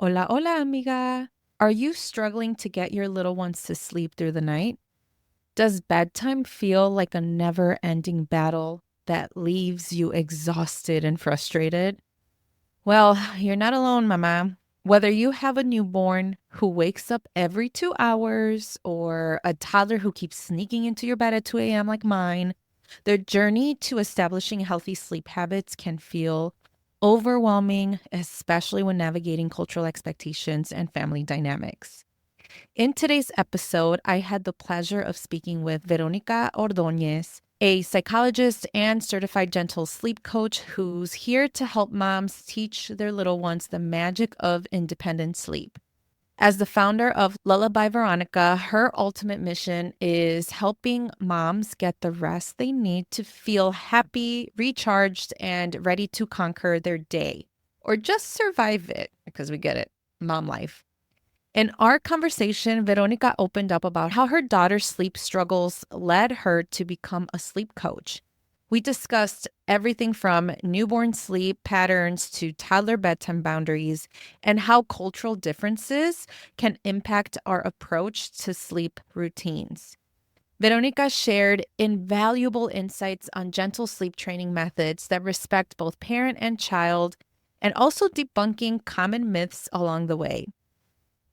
Hola, hola, amiga. Are you struggling to get your little ones to sleep through the night? Does bedtime feel like a never ending battle that leaves you exhausted and frustrated? Well, you're not alone, mama. Whether you have a newborn who wakes up every 2 hours or a toddler who keeps sneaking into your bed at 2 a.m. like mine, the journey to establishing healthy sleep habits can feel overwhelming, especially when navigating cultural expectations and family dynamics. In today's episode, I had the pleasure of speaking with Veronica Ordóñez, a psychologist and certified gentle sleep coach who's here to help moms teach their little ones the magic of independent sleep. As the founder of Lullaby Veronica, her ultimate mission is helping moms get the rest they need to feel happy, recharged, and ready to conquer their day or just survive it because we get it, mom life. In our conversation, Veronica opened up about how her daughter's sleep struggles led her to become a sleep coach. We discussed everything from newborn sleep patterns to toddler bedtime boundaries and how cultural differences can impact our approach to sleep routines. Veronica shared invaluable insights on gentle sleep training methods that respect both parent and child, and also debunking common myths along the way.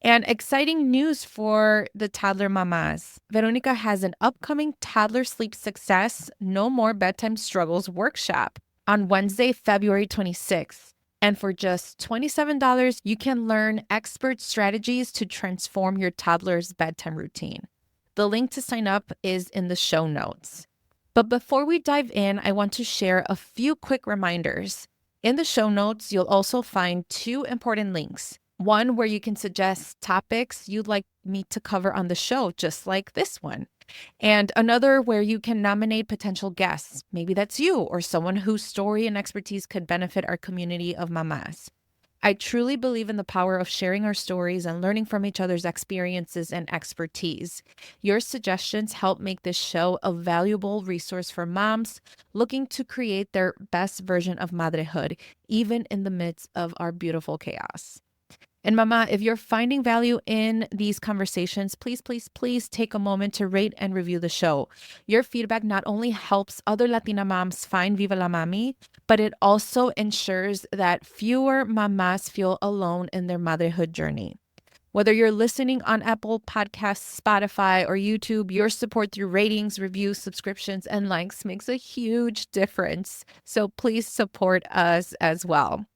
And exciting news for the toddler mamas. Veronica has an upcoming Toddler Sleep Success No More Bedtime Struggles workshop on Wednesday, February 26th. And for just $27, you can learn expert strategies to transform your toddler's bedtime routine. The link to sign up is in the show notes. But before we dive in, I want to share a few quick reminders. In the show notes, you'll also find two important links. One where you can suggest topics you'd like me to cover on the show, just like this one. And another where you can nominate potential guests. Maybe that's you or someone whose story and expertise could benefit our community of mamas. I truly believe in the power of sharing our stories and learning from each other's experiences and expertise. Your suggestions help make this show a valuable resource for moms looking to create their best version of motherhood, even in the midst of our beautiful chaos. And mama, if you're finding value in these conversations, please, please, please take a moment to rate and review the show. Your feedback not only helps other Latina moms find Viva la Mami, but it also ensures that fewer mamas feel alone in their motherhood journey. Whether you're listening on Apple Podcasts, Spotify, or YouTube, your support through ratings, reviews, subscriptions, and likes makes a huge difference. So please support us as well.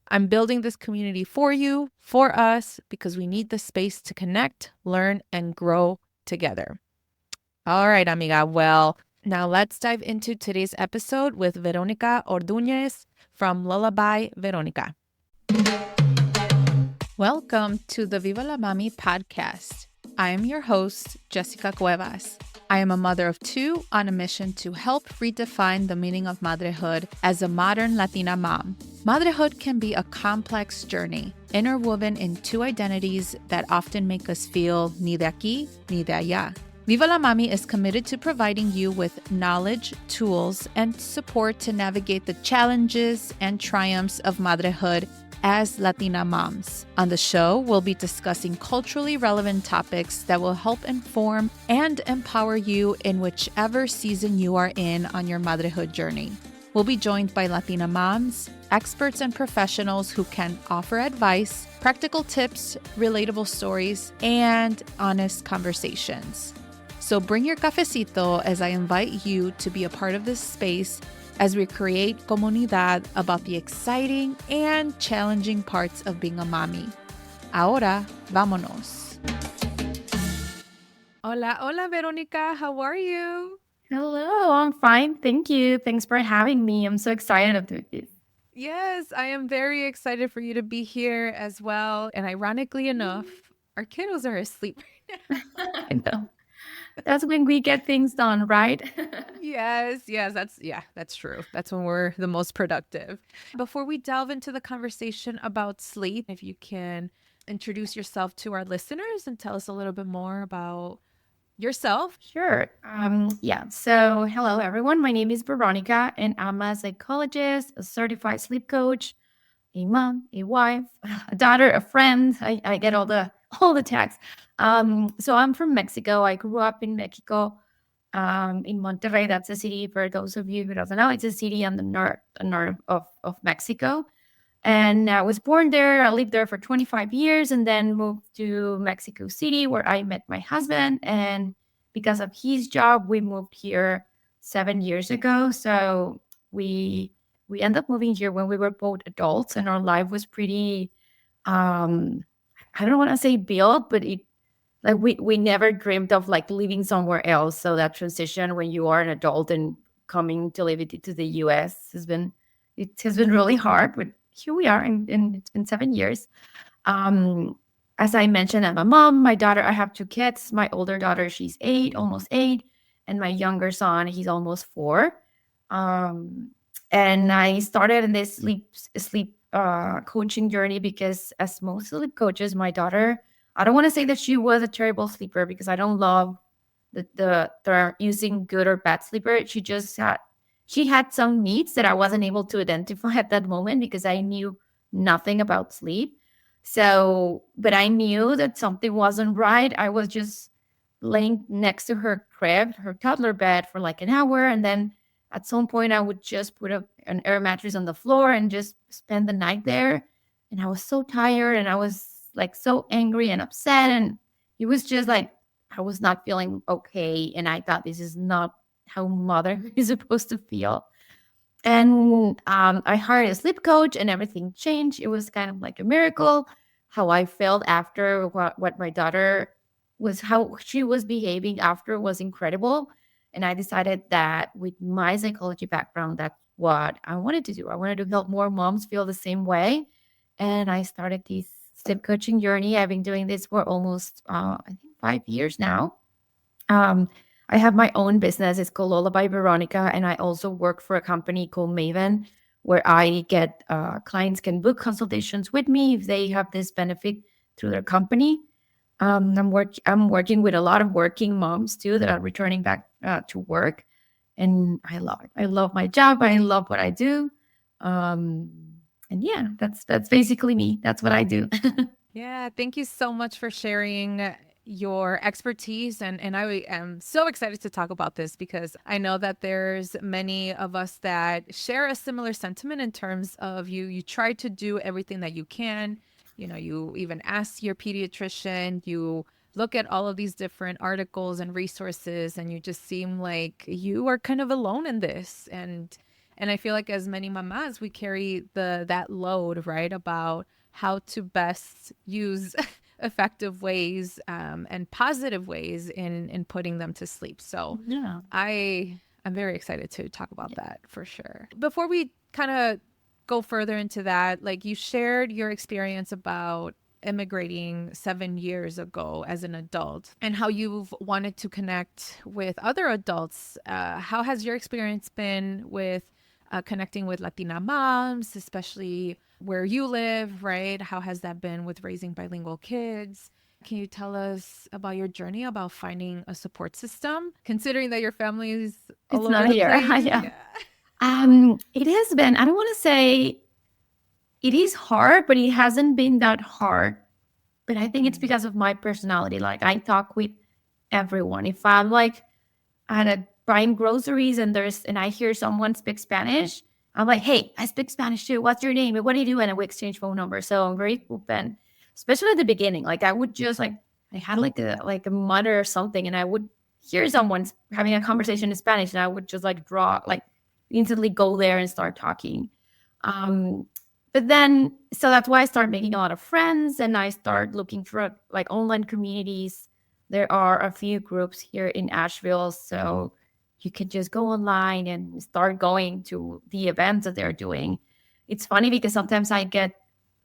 I'm building this community for you, for us, because we need the space to connect, learn, and grow together. All right, amiga. Well, now let's dive into today's episode with Veronica Ordóñez from Lullaby Veronica. Welcome to the Viva la Mami podcast. I am your host, Jessica Cuevas. I am a mother of two on a mission to help redefine the meaning of motherhood as a modern Latina mom. Motherhood can be a complex journey, interwoven in two identities that often make us feel ni de aquí ni de allá. Viva la Mami is committed to providing you with knowledge, tools, and support to navigate the challenges and triumphs of motherhood as Latina moms. On the show, we'll be discussing culturally relevant topics that will help inform and empower you in whichever season you are in on your motherhood journey. We'll be joined by Latina moms, experts and professionals who can offer advice, practical tips, relatable stories, and honest conversations. So bring your cafecito as I invite you to be a part of this space as we create comunidad about the exciting and challenging parts of being a mommy. Ahora, vámonos. Hola, hola, Veronica. How are you? Hello, I'm fine. Thank you. Thanks for having me. I'm so excited to do this. Yes, I am very excited for you to be here as well. And ironically enough, our kiddos are asleep right now. I know. That's when we get things done, right? Yes, that's true. That's when we're the most productive. Before we delve into the conversation about sleep, if you can introduce yourself to our listeners and tell us a little bit more about yourself. Sure. So hello everyone. My name is Veronica and I'm a psychologist, a certified sleep coach, a mom, a wife, a daughter, a friend. I get all the texts. So I'm from Mexico. I grew up in Mexico, in Monterrey. That's a city for those of you who doesn't know. It's a city on the north of Mexico. And I was born there. I lived there for 25 years and then moved to Mexico City where I met my husband. And because of his job, we moved here 7 years ago. So we we ended up moving here when we were both adults and our life was pretty um I don't want to say built, but it like we never dreamed of like living somewhere else. So that transition when you are an adult and coming to live it to the US has been really hard, but here we are, and it's been 7 years. Um, as I mentioned, I'm a mom. My daughter, I have two kids. My older daughter, she's 8, almost 8, and my younger son, he's almost 4. Um, and I started in this sleep coaching journey because, as most sleep coaches, my daughter, I don't want to say that she was a terrible sleeper because I don't love the term using good or bad sleeper. She had some needs that I wasn't able to identify at that moment because I knew nothing about sleep. So, but I knew that something wasn't right. I was just laying next to her crib, her toddler bed for like an hour. And then at some point, I would just put an air mattress on the floor and just spend the night there. And I was so tired and I was like so angry and upset. And it was just like, I was not feeling okay. And I thought this is not how mother is supposed to feel. And I hired a sleep coach and everything changed. It was kind of like a miracle. How I felt after what my daughter was, how she was behaving after was incredible. And I decided that with my psychology background, that's what I wanted to do. I wanted to help more moms feel the same way. And I started this sleep coaching journey. I've been doing this for almost, I think, 5 years now. Um, I have my own business. It's called Lullaby Veronica, and I also work for a company called Maven, where I get clients can book consultations with me if they have this benefit through their company. I'm working with a lot of working moms too that are returning back to work, and I love it. I love my job. I love what I do. Um, and yeah, that's basically me. That's what I do. Yeah, thank you so much for sharing your expertise and I am so excited to talk about this because I know that there's many of us that share a similar sentiment in terms of you try to do everything that you can. You know, you even ask your pediatrician, you look at all of these different articles and resources and you just seem like you are kind of alone in this. And I feel like as many mamas, we carry that load, right, about how to best use effective ways and positive ways in putting them to sleep. So Yeah. I'm very excited to talk about that for sure. Before we kind of go further into that, like you shared your experience about immigrating 7 years ago as an adult and how you've wanted to connect with other adults. How has your experience been with connecting with Latina moms, especially where you live, right? How has that been with raising bilingual kids? Can you tell us about your journey about finding a support system, considering that your family is all It's over not the here. place? Yeah. Yeah. It has been, I don't want to say it is hard, but it hasn't been that hard. But I think it's Mm. because of my personality. Like I talk with everyone. If I'm like at a buying groceries and I hear someone speak Spanish, I'm like, hey, I speak Spanish too. What's your name? And what do you do? And we exchange phone numbers. So I'm very open, especially at the beginning. Like I would just like I had like a mother or something, and I would hear someone having a conversation in Spanish, and I would just like draw like instantly go there and start talking. Um, but then so that's why I started making a lot of friends, and I start looking for like online communities. There are a few groups here in Asheville, so you can just go online and start going to the events that they're doing. It's funny because sometimes I get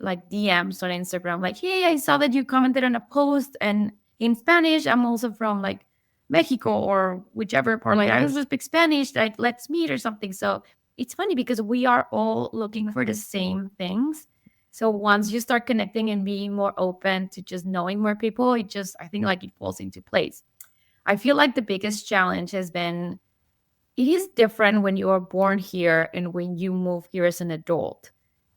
like DMs on Instagram, like, "Hey, I saw that you commented on a post, and in Spanish, I'm also from like Mexico or whichever part. Like, I also speak Spanish. Like, let's meet or something." So it's funny because we are all looking for the same things. So once you start connecting and being more open to just knowing more people, I think like it falls into place. I feel like the biggest challenge has been it is different when you are born here and when you move here as an adult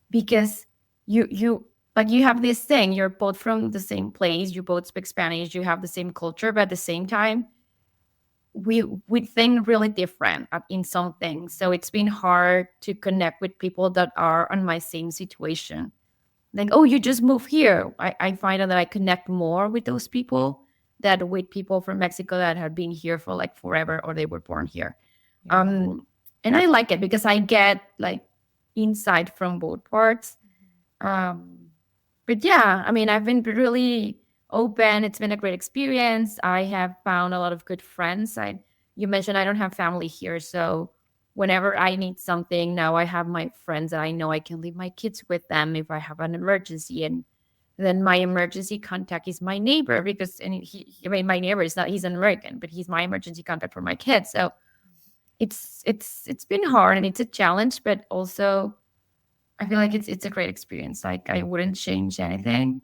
because you like you have this thing, you're both from the same place, you both speak Spanish, you have the same culture, but at the same time we think really different in some things. So it's been hard to connect with people that are on my same situation. Like, oh, you just moved here. I find that I connect more with those people than with people from Mexico that have been here for like forever or they were born here. Yeah. Um, and I like it because I get like insight from both parts. Um, but yeah, I mean, I've been really open. It's been a great experience. I have found a lot of good friends. You mentioned I don't have family here, so whenever I need something, now I have my friends that I know I can leave my kids with them if I have an emergency. And then my emergency contact is my neighbor because, and I mean, my neighbor is not, he's an American, but he's my emergency contact for my kids. So it's been hard and it's a challenge, but also I feel like it's a great experience. Like I wouldn't change anything.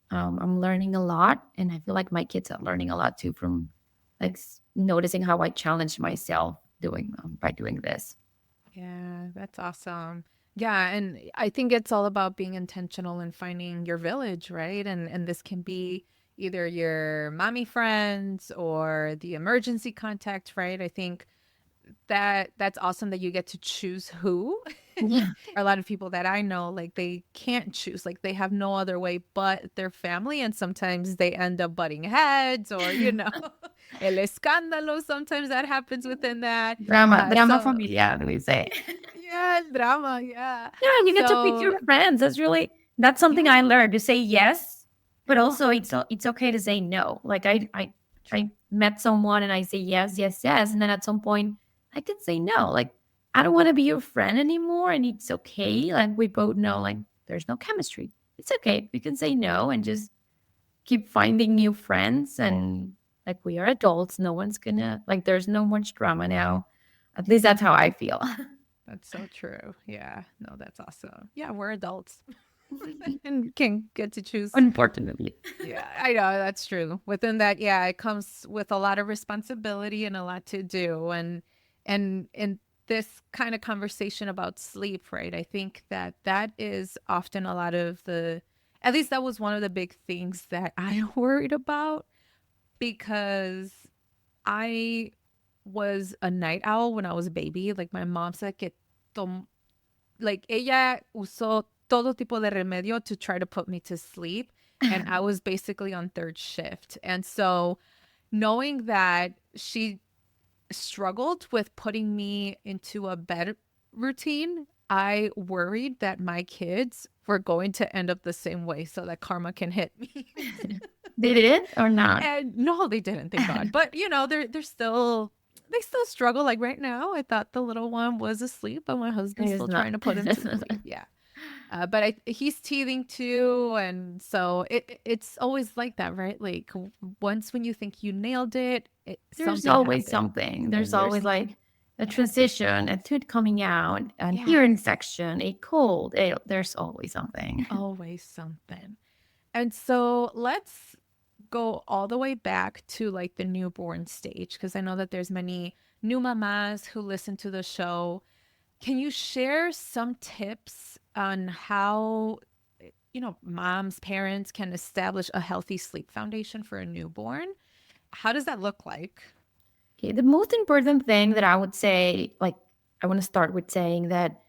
I'm learning a lot, and I feel like my kids are learning a lot too from like noticing how I challenge myself doing by doing this. Yeah, that's awesome. Yeah, and I think it's all about being intentional and finding your village, right? And this can be either your mommy friends or the emergency contact, right? I think that's awesome that you get to choose who. Yeah, A lot of people that I know, like they can't choose, like they have no other way but their family, and sometimes they end up butting heads, or el escándalo. Sometimes that happens within that. drama So familiar, we say. yeah, el drama, yeah. Yeah, you get to pick So your friends. That's something I yeah, learned to say yes, but also it's okay to say no. Like I met someone and I say yes, yes, yes, and then at some point I can say no. Like I don't want to be your friend anymore, and it's okay. Like we both know, like there's no chemistry. It's okay. We can say no and just keep finding new friends. And like we are adults, no one's gonna like. There's no much drama now. At least that's how I feel. that's so true. Yeah, no, that's awesome. Yeah, we're adults and can get to choose. Unfortunately. Yeah, I know that's true. Within that, yeah, it comes with a lot of responsibility and a lot to do. And in this kind of conversation about sleep, right? I think that that is often a lot of the, at least that was one of the big things that I worried about, because I was a night owl when I was a baby. Like my mom said que like ella usó todo tipo de remedio to try to put me to sleep, and I was basically on third shift. And so knowing that she struggled with putting me into a bed routine, I worried that my kids were going to end up the same way so that karma can hit me. They did it or not? And no, they didn't, thank God. But they're still, they still struggle. Like right now, I thought the little one was asleep, but my husband's It's still not. trying to put him to sleep. Yeah. But he's teething too, and so it's always like that, right? Like once when you think you nailed it, There's something always happened, something. and There's always there's like a transition, a tooth coming out, an yeah, ear infection, a cold. There's always something. always something. And so let's go all the way back to like the newborn stage, because I know that there's many new mamas who listen to the show. Can you share some tips on how, moms, parents can establish a healthy sleep foundation for a newborn? How does that look like? Okay, the most important thing that I would say, like, I want to start with saying that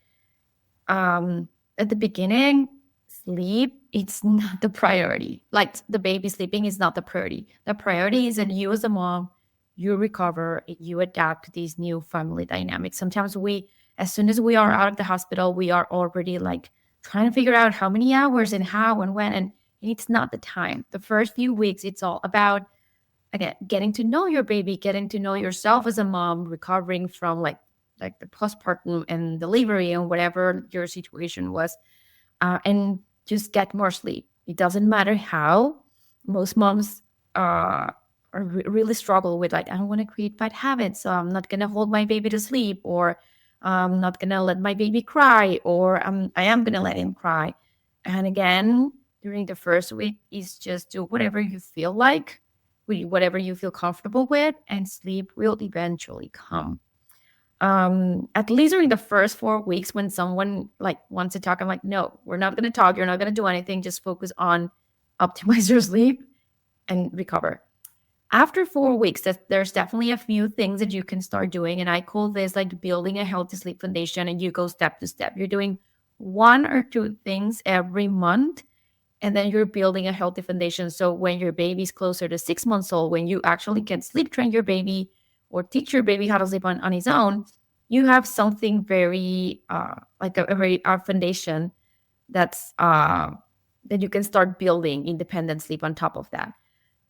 at the beginning, sleep, it's not the priority. Like the baby sleeping is not the priority. The priority is that you as a mom, you recover, you adapt to these new family dynamics. Sometimes as soon as we are out of the hospital, we are already like trying to figure out how many hours and how and when. And it's not the time. The first few weeks, it's all about, again, getting to know your baby, getting to know yourself as a mom, recovering from like the postpartum and delivery and whatever your situation was, and just get more sleep. It doesn't matter how. Most moms really struggle with like, I don't want to create bad habits, so I'm not gonna hold my baby to sleep, or I'm not gonna let my baby cry, or I am gonna let him cry. And again, during the first week, is just do whatever you feel like, whatever you feel comfortable with, and sleep will eventually come. At least during the first 4 weeks, when someone like wants to talk, I'm like, no, we're not going to talk. You're not going to do anything. Just focus on optimize your sleep and recover. After 4 weeks, there's definitely a few things that you can start doing. And I call this like building a healthy sleep foundation. And you go step to step. You're doing one or two things every month. And then you're building a healthy foundation. So when your baby's closer to 6 months old, when you actually can sleep train your baby or teach your baby how to sleep on his own, you have something very like a very foundation that's that you can start building independent sleep on top of that.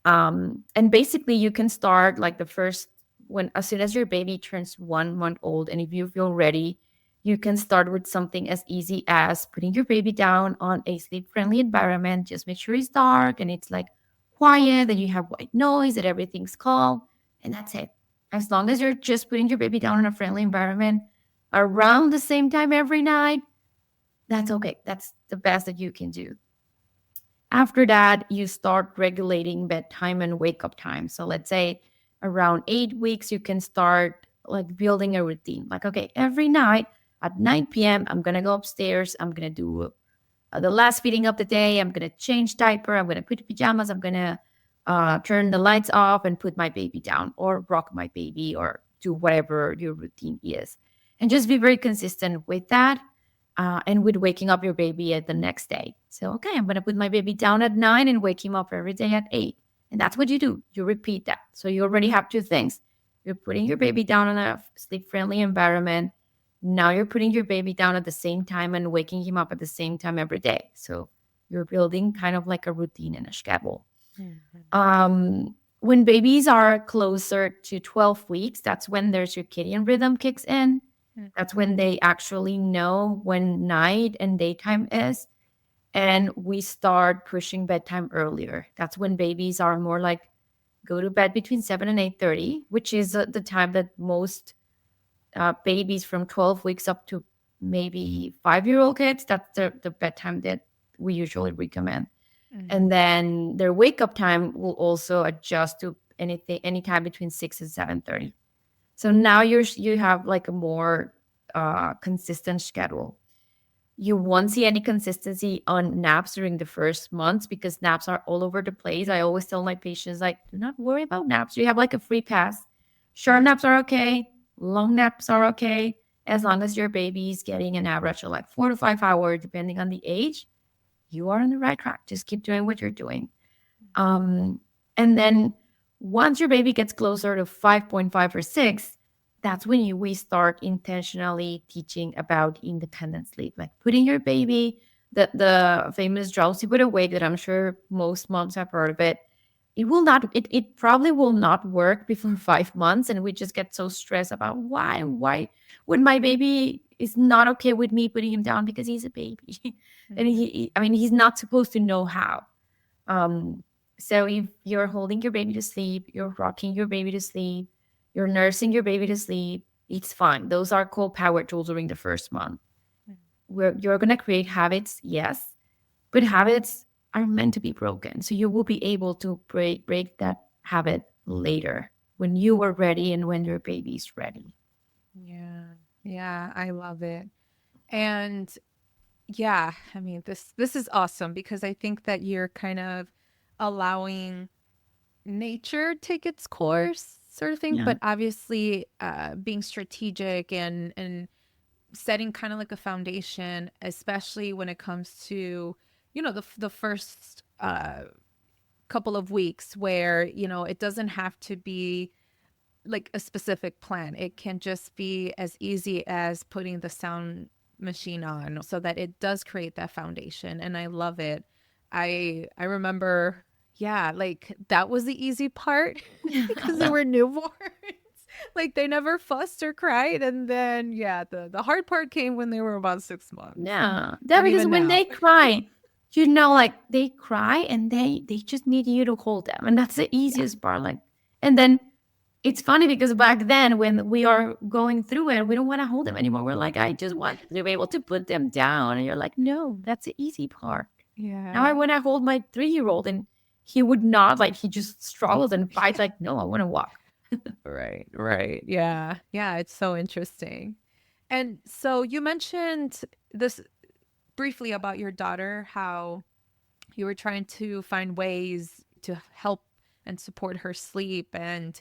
And basically you can start like the first when as soon as your baby turns 1 month old, and if you feel ready, you can start with something as easy as putting your baby down on a sleep friendly environment. Just make sure it's dark and it's like quiet, that you have white noise, that everything's calm, and that's it. As long as you're just putting your baby down in a friendly environment around the same time every night, that's okay. That's the best that you can do. After that, you start regulating bedtime and wake up time. So let's say around 8 weeks, you can start like building a routine. Like, okay, every night at 9 p.m., I'm going to go upstairs. I'm going to do the last feeding of the day. I'm going to change diaper. I'm going to put pajamas. I'm going to turn the lights off and put my baby down or rock my baby or do whatever your routine is. And just be very consistent with that and with waking up your baby at the next day. So, okay, I'm going to put my baby down at 9 and wake him up every day at 8. And that's what you do. You repeat that. So you already have two things. You're putting your baby down in a sleep-friendly environment. Now you're putting your baby down at the same time and waking him up at the same time every day. So you're building kind of like a routine and a schedule. When babies are closer to 12 weeks, that's when their circadian rhythm kicks in. That's when they actually know when night and daytime is. And we start pushing bedtime earlier. That's when babies are more like go to bed between 7 and 8:30, which is the time that most babies from 12 weeks up to maybe 5-year-old kids, that's the bedtime that we usually recommend. And then their wake up time will also adjust to any time between 6 and 7:30. So now you have like a more consistent schedule. You won't see any consistency on naps during the first months because naps are all over the place. I always tell my patients, like, do not worry about naps. You have like a free pass. Short naps are okay. Long naps are okay. As long as your baby is getting an average of like 4 to 5 hours, depending on the age, you are on the right track. Just keep doing what you're doing. And then once your baby gets closer to 5.5 or 6, that's when we start intentionally teaching about independent sleep, like putting your baby, the famous drowsy but awake that I'm sure most moms have heard of it. It probably will not work before 5 months, and we just get so stressed about why when my baby is not okay with me putting him down because he's a baby. And he's not supposed to know how. So if you're holding your baby to sleep, you're rocking your baby to sleep, you're nursing your baby to sleep, it's fine. Those are called power tools during the first month. Where you're going to create habits, yes, but habits are meant to be broken. So you will be able to break that habit later when you are ready and when your baby's ready. Yeah, I love it. And yeah, I mean, this is awesome because I think that you're kind of allowing nature take its course sort of thing, Yeah. but obviously being strategic and setting kind of like a foundation, especially when it comes to, the first couple of weeks where, it doesn't have to be like a specific plan. It can just be as easy as putting the sound machine on so that it does create that foundation. And I love it. I remember, yeah, like that was the easy part because they were newborns. Like they never fussed or cried. And then yeah, the hard part came when they were about 6 months. Yeah. And Because even when now. they cry, like they cry and they just need you to hold them. And that's the easiest part. Like, and then it's funny because back then when we are going through it, we don't want to hold them anymore. We're like, I just want to be able to put them down. And you're like, no, that's the easy part. Now I want to hold my 3-year-old and he would not, like he just struggles and fights like, no, I want to walk. Right, right. Yeah. Yeah, it's so interesting. And so you mentioned this briefly about your daughter, how you were trying to find ways to help and support her sleep, and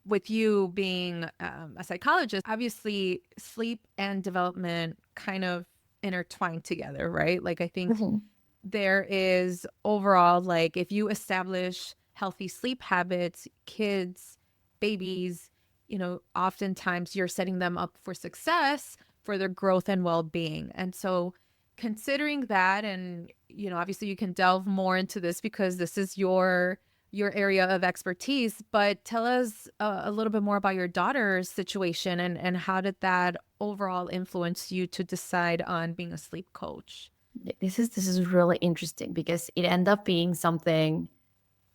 with you being a psychologist, obviously sleep and development kind of intertwine together, right? Like I think Mhm. there is overall, like if you establish healthy sleep habits, kids, babies, oftentimes you're setting them up for success for their growth and well-being. And so considering that, and obviously you can delve more into this because this is your area of expertise, but tell us a little bit more about your daughter's situation, and how did that overall influence you to decide on being a sleep coach? This is really interesting because it ended up being something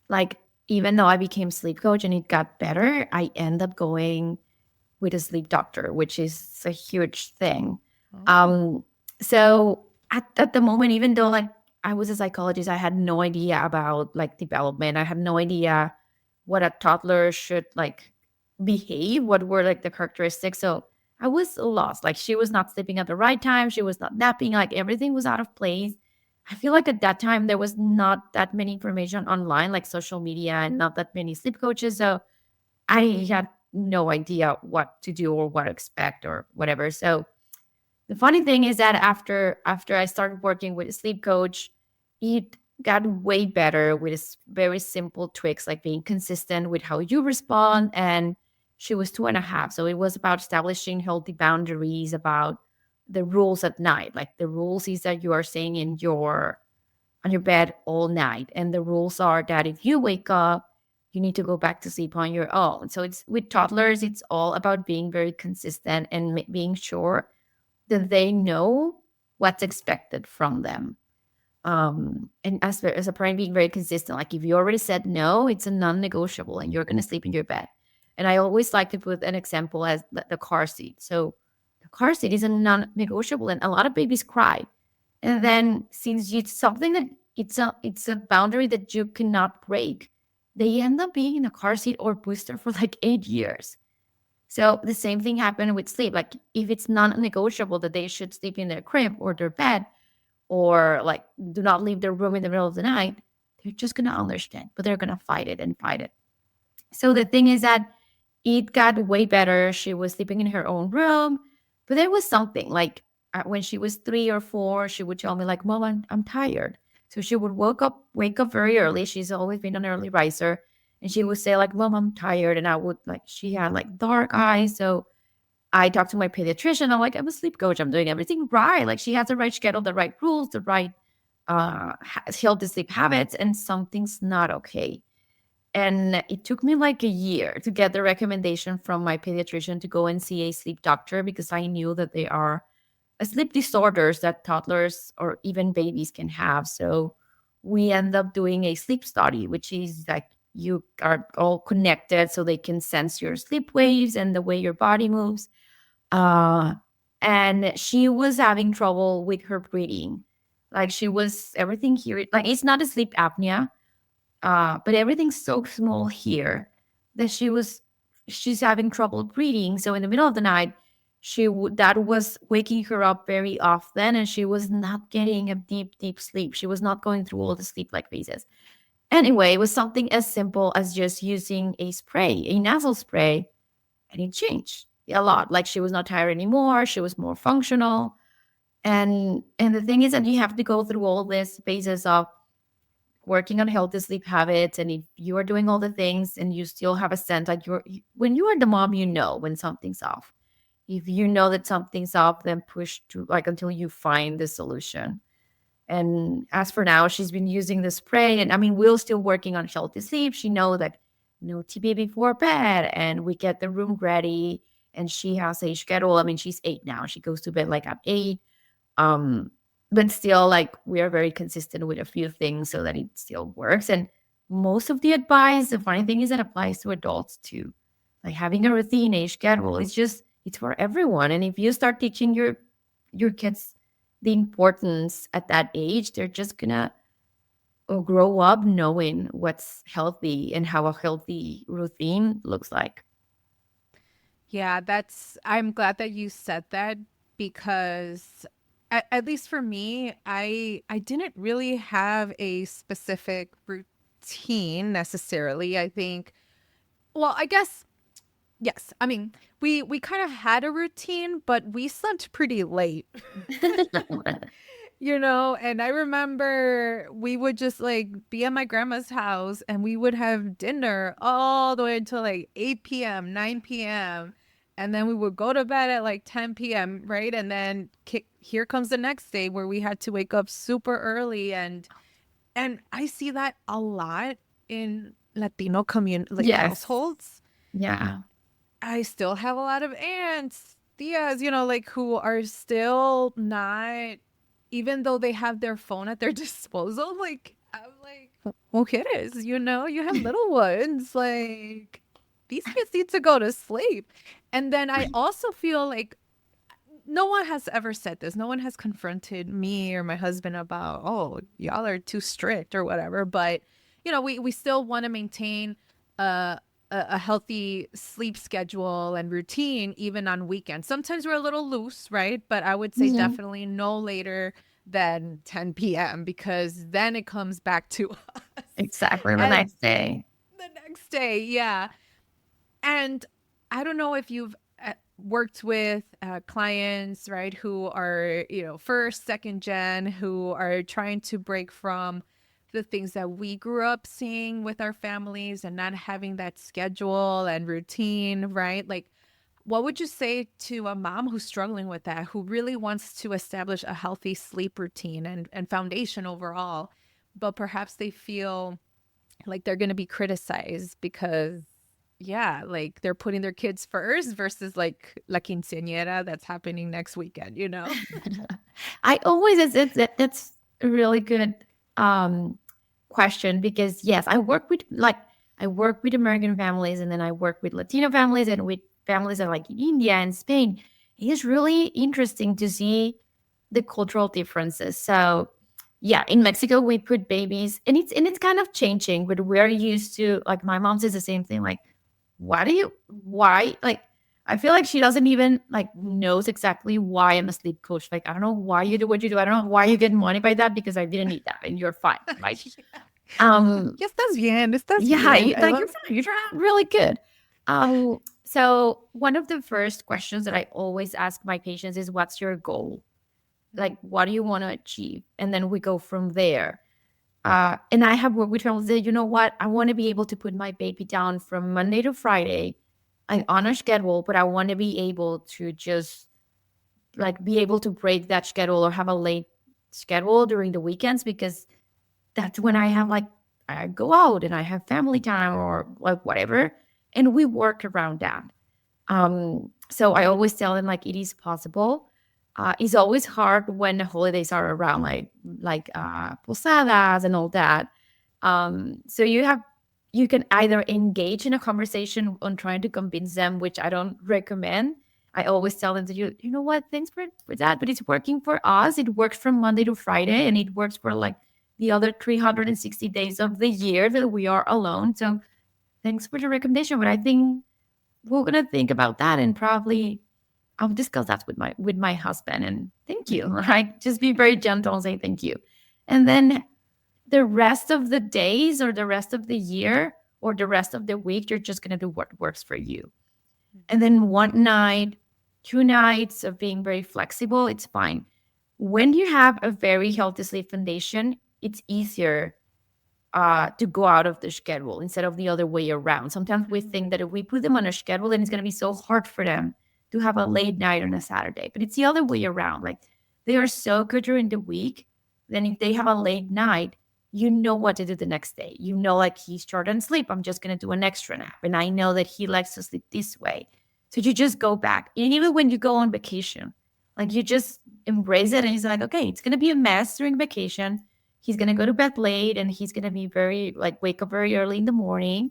like, even though I became sleep coach and it got better, I end up going with a sleep doctor, which is a huge thing. Oh. Um, so at the moment, even though like I was a psychologist, I had no idea about like development. I had no idea what a toddler should like behave, what were like the characteristics. So I was lost. Like she was not sleeping at the right time, she was not napping, like everything was out of place. I feel like at that time there was not that many information online, like social media, and not that many sleep coaches. So I had no idea what to do or what to expect or whatever. So the funny thing is that after I started working with a sleep coach, it got way better with very simple tricks like being consistent with how you respond. And she was 2.5, so it was about establishing healthy boundaries, about the rules at night. Like the rules is that you are staying in your on your bed all night, and the rules are that if you wake up, you need to go back to sleep on your own. So it's with toddlers, it's all about being very consistent and being sure that they know what's expected from them. And as a parent, being very consistent. Like if you already said no, it's a non-negotiable, and you're going to sleep in your bed. And I always like to put an example as the car seat. So the car seat is a non-negotiable, and a lot of babies cry. And then since it's something that it's a boundary that you cannot break, they end up being in a car seat or booster for like 8 years. So the same thing happened with sleep. Like if it's non-negotiable that they should sleep in their crib or their bed, or like do not leave their room in the middle of the night, they're just gonna understand, but they're gonna fight it and fight it. So the thing is that it got way better. She was sleeping in her own room, but there was something like when she was 3 or 4, she would tell me like, "Mom, I'm tired." So she would wake up very early. She's always been an early riser, and she would say like, "Mom, I'm tired," and I would like she had like dark eyes, so I talked to my pediatrician. I'm like, I'm a sleep coach. I'm doing everything right. Like she has the right schedule, the right rules, the right healthy sleep habits, and something's not okay. And it took me like a year to get the recommendation from my pediatrician to go and see a sleep doctor, because I knew that there are sleep disorders that toddlers or even babies can have. So we end up doing a sleep study, which is like you are all connected so they can sense your sleep waves and the way your body moves. Uh, and she was having trouble with her breathing. Like she was everything here. Like it's not a sleep apnea, but everything's so small here that she's having trouble breathing. So in the middle of the night, that was waking her up very often, and she was not getting a deep sleep. She was not going through all the sleep like phases. Anyway, it was something as simple as just using a nasal spray, and it changed a lot. Like she was not tired anymore. She was more functional. And the thing is that you have to go through all these phases of working on healthy sleep habits. And if you are doing all the things and you still have a sense like when you are the mom, you know when something's off. If you know that something's off, then push to like until you find the solution. And as for now, she's been using the spray. And I mean, we're still working on healthy sleep. She knows that no TV before bed, and we get the room ready. And she has a schedule. I mean, she's 8 now. She goes to bed like at 8. Um, but still, like we are very consistent with a few things so that it still works. And most of the advice, the funny thing is, that applies to adults too. Like having a routine, a schedule, it's for everyone. And if you start teaching your kids the importance at that age, they're just gonna or grow up knowing what's healthy and how a healthy routine looks like. Yeah, I'm glad that you said that because at least for me, I didn't really have a specific routine necessarily. I think, well, I guess yes. I mean, we kind of had a routine, but we slept pretty late. And I remember we would just like be at my grandma's house and we would have dinner all the way until like 8 p.m., 9 p.m. And then we would go to bed at like 10 p.m., right? And then here comes the next day where we had to wake up super early and I see that a lot in Latino Yes. households. Yeah. I still have a lot of aunts, tias, like who are still not, even though they have their phone at their disposal. Like, I'm like, mujeres, you have little ones. Like, these kids need to go to sleep. And then I also feel like no one has ever said this. No one has confronted me or my husband about, oh, y'all are too strict or whatever. But, we still want to maintain a, a healthy sleep schedule and routine, even on weekends. Sometimes we're a little loose, right? But I would say Mhm. definitely no later than 10 p.m. because then it comes back to us. Exactly. The And next day. the next day, yeah. And I don't know if you've worked with clients, right, who are, first, second gen, who are trying to break from the things that we grew up seeing with our families and not having that schedule and routine, right? Like, what would you say to a mom who's struggling with that, who really wants to establish a healthy sleep routine and foundation overall, but perhaps they feel like they're going to be criticized because yeah, like they're putting their kids first versus like la quinceañera that's happening next weekend? I always that's a really good um question because yes, I work with American families and then I work with Latino families and with families that are like in India and Spain. It's really interesting to see the cultural differences. So yeah, in Mexico we put babies and it's kind of changing, but we're used to like my mom says the same thing, like why like I feel like she doesn't even like knows exactly why I'm a sleep coach. Like, I don't know why you do what you do. I don't know why you get money by that because I didn't need that and you're fine, right? Um, Ya estás bien, estás yeah, bien. I like love you're fine. You're really good. So one of the first questions that I always ask my patients is, "What's your goal? Like, what do you want to achieve?" And then we go from there. And I have worked with families that, you know what, I want to be able to put my baby down from Monday to Friday, like on a schedule, but I want to be able to just like be able to break that schedule or have a late schedule during the weekends because that's when I have like I go out and I have family time or like whatever, and we work around that. So I always tell them like it is possible. It's always hard when the holidays are around, like posadas and all that. So you can either engage in a conversation on trying to convince them, which I don't recommend. I always tell them that you know what, thanks for that, but it's working for us. It works from Monday to Friday, and it works for like the other 360 days of the year that we are alone. So thanks for the recommendation, but I think we're gonna think about that and probably I'll discuss that with my husband and thank you. Right? Just be very gentle and say thank you. And then the rest of the days or the rest of the year or the rest of the week, you're just gonna do what works for you. And then one night, 2 nights of being very flexible, it's fine. When you have a very healthy sleep foundation, it's easier to go out of the schedule instead of the other way around. Sometimes we think that if we put them on a schedule, then it's going to be so hard for them to have a late night on a Saturday. But it's the other way around. Like they are so good during the week. Then if they have a late night, you know what to do the next day. You know, like he's short on sleep. I'm just going to do an extra nap. And I know that he likes to sleep this way. So you just go back. And even when you go on vacation, like you just embrace it. And he's like, okay, it's going to be a mess during vacation. He's going to go to bed late and he's going to be very like wake up very early in the morning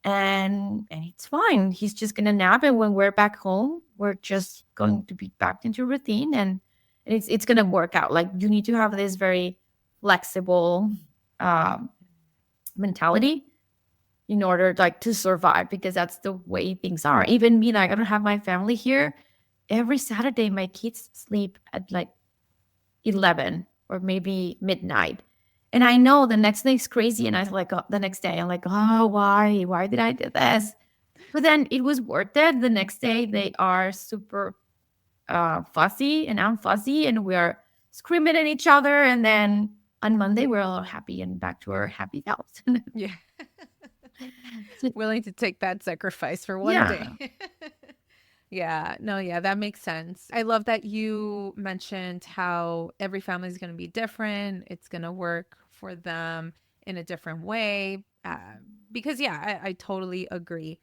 and it's fine. He's just going to nap and when we're back home, we're just going to be back into routine and it's going to work out. Like you need to have this very flexible um, mentality in order like to survive, because that's the way things are. Even me, like I don't have my family here. Every Saturday, my kids sleep at like 11 or maybe midnight. And I know the next day is crazy. And I like the next day, I'm like, oh, why? Why did I do this? But then it was worth it. The next day, they are super fussy and I'm fussy and we're screaming at each other. And then on Monday, we're all happy and back to our happy selves. Yeah. So, Willing to take that sacrifice for one day. yeah. Yeah, no, yeah, that makes sense. I love that you mentioned how every family is going to be different. It's going to work for them in a different way. Because, yeah, I totally agree.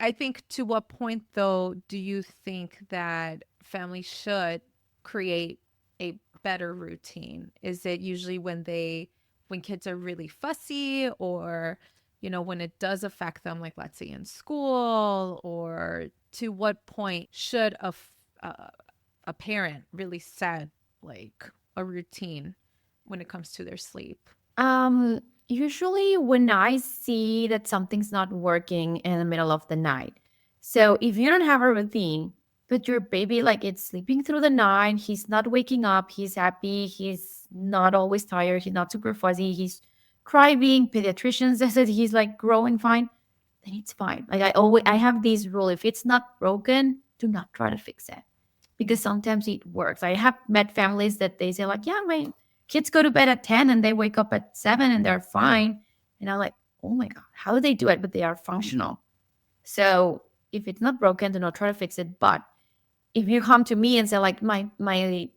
I think to what point, though, do you think that families should create a better routine? Is it usually when kids are really fussy, or, when it does affect them, like let's say in school, or to what point should a parent really set like a routine when it comes to their sleep? Usually when I see that something's not working in the middle of the night. So if you don't have a routine, but your baby like it's sleeping through the night, he's not waking up, he's happy, he's not always tired, he's not super fuzzy, he's crying, pediatricians said he's like growing fine, then it's fine. Like I have this rule: if it's not broken, do not try to fix it, because sometimes it works. I have met families that they say like, yeah, my kids go to bed at 10 and they wake up at 7 and they're fine. And I'm like, oh my God, how do they do it? But they are functional. So if it's not broken, do not try to fix it. But if you come to me and say like my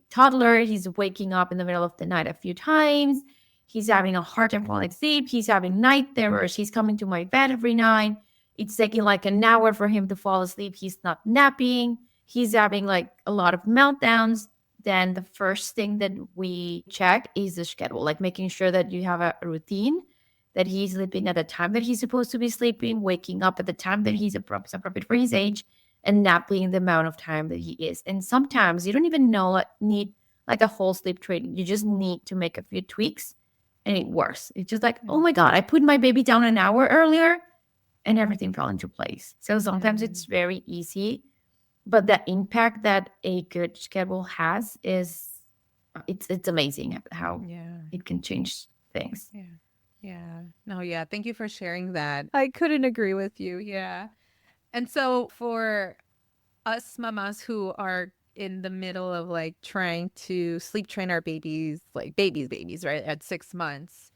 toddler, he's waking up in the middle of the night a few times, he's having a hard time falling asleep, he's having night terrors, he's coming to my bed every night, it's taking like an hour for him to fall asleep, he's not napping, he's having like a lot of meltdowns, then the first thing that we check is the schedule, like making sure that you have a routine, that he's sleeping at the time that he's supposed to be sleeping, waking up at the time that he's appropriate for his age, and napping the amount of time that he is. And sometimes you don't even need like a whole sleep training. You just need to make a few tweaks and it works. It's just like, oh my God, I put my baby down an hour earlier and everything fell into place. So sometimes it's very easy, but the impact that a good schedule has is it's amazing how it can change things. Yeah. Yeah. No, yeah. Thank you for sharing that. I couldn't agree with you. Yeah. And so for us mamas who are in the middle of like trying to sleep train our babies, like babies, right, at 6 months,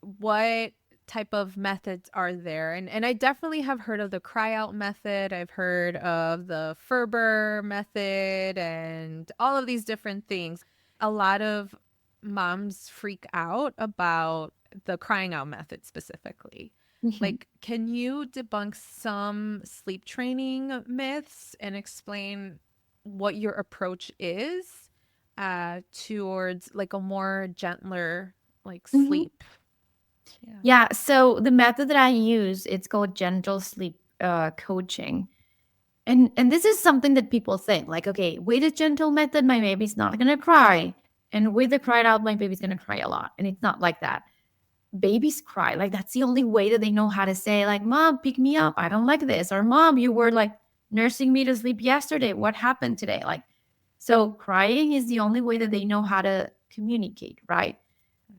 what type of methods are there? And I definitely have heard of the cry out method. I've heard of the Ferber method and all of these different things. A lot of moms freak out about the crying out method specifically. Like, can you debunk some sleep training myths and explain what your approach is towards like a more gentler like sleep? Yeah. So the method that I use, it's called gentle sleep coaching. And this is something that people think like, okay, with a gentle method, my baby's not going to cry. And with the cried out, my baby's going to cry a lot. And it's not like that. Babies cry. Like that's the only way that they know how to say like, Mom, pick me up. I don't like this. Or Mom, you were like nursing me to sleep yesterday. What happened today? Like, so crying is the only way that they know how to communicate, right?